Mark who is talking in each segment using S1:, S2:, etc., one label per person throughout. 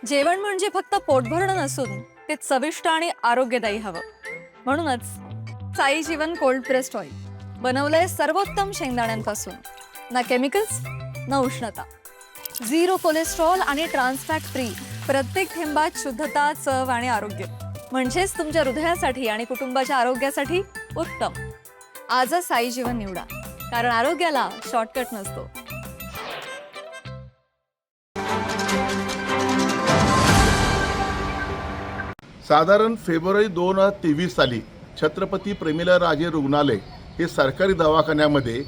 S1: जेवण म्हणजे फक्त पोटभरणं नसून ते चविष्ट आणि आरोग्यदायी हवं. म्हणूनच साई जीवन कोल्ड प्रेस्ड ऑइल बनवलंय सर्वोत्तम शेंगदाण्यांपासून. ना केमिकल्स ना उष्णता, झिरो कोलेस्ट्रॉल आणि ट्रान्सफॅट फ्री. प्रत्येक थेंबात शुद्धता, चव आणि आरोग्य. म्हणजेच तुमच्या हृदयासाठी आणि कुटुंबाच्या आरोग्यासाठी उत्तम. आजच साई जीवन निवडा, कारण आरोग्याला शॉर्टकट नसतो.
S2: साधारण फेब्रुवारी 2023 साली छत्रपती प्रेमिलराजे रुग्णालय हे सरकारी दवाखान्यामध्ये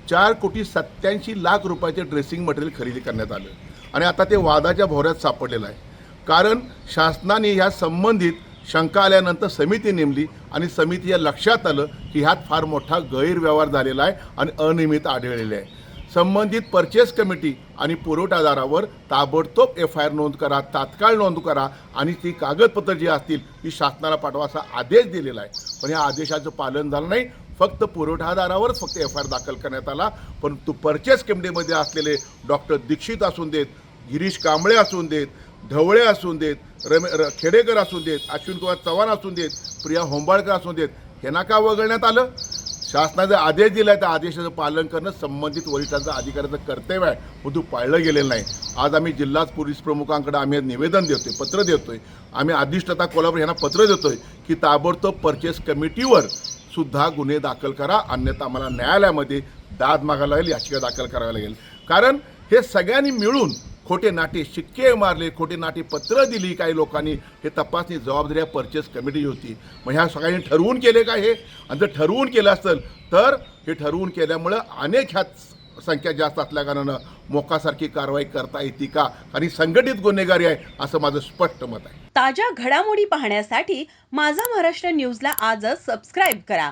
S2: 4,87,00,000 रुपयाचे ड्रेसिंग मटेरियल खरेदी करण्यात आलं आणि आता ते वादाच्या भोवऱ्यात सापडलेलं आहे. कारण शासनाने ह्या संबंधित शंका आल्यानंतर समिती नेमली आणि समिती या लक्षात आलं की ह्यात फार मोठा गैरव्यवहार झालेला आहे आणि अनियमित आढळलेले आहे. संबंधित परचेस कमिटी आणि पुरवठादारावर ताबडतोब FIR नोंद करा, तात्काळ नोंद करा आणि ती कागदपत्र जी असतील ती शासनाला पाठवा असा आदेश दिलेला आहे. पण या आदेशाचं पालन झालं नाही. फक्त पुरवठादारावरच फक्त FIR दाखल करण्यात आला. परंतु परचेस कमिटीमध्ये असलेले डॉक्टर दीक्षित असून देत, गिरीश कांबळे असून देत, ढवळे असून देत, खेडेकर असून देत, अश्विन कुमार चव्हाण असून देत, प्रिया होंबाळकर असून देत, ह्यांना का वगळण्यात आलं? शासनाचा आदेश दिला आहे त्या आदेशाचं पालन करणं संबंधित वरिष्ठांचं अधिकाऱ्याचं कर्तव्य आहे, परंतु पाळलं गेलेलं नाही. आज आम्ही जिल्हा पोलीस प्रमुखांकडे आम्ही निवेदन देतोय, पत्र देतोय. आम्ही अधिष्ठाता कोल्हापूर यांना पत्र देतोय की ताबडतोब परचेस कमिटीवर सुद्धा गुन्हे दाखल करा, अन्यथा आम्हाला न्यायालयामध्ये दाद मागायला लागेल, याचिका दाखल करावी लागेल. कारण हे सगळ्यांनी मिळून खोटे नाटे शिक्के मारले, खोटे नाटे पत्र दिली काही लोकांनी. हे तपासणी जबाबदारी या परचेस कमिटी होती. मग ह्या सगळ्यांनी ठरवून केले का हे? आणि जर ठरवून केलं असेल तर हे ठरवून केल्यामुळं अनेक ह्यात संख्या जास्त असल्याकारणानं मोकासारखी कारवाई करता येते का? आणि संघटित गुन्हेगारी आहे असं माझं स्पष्ट मत आहे.
S3: ताज्या घडामोडी पाहण्यासाठी माझा महाराष्ट्र न्यूजला आजच सबस्क्राईब करा.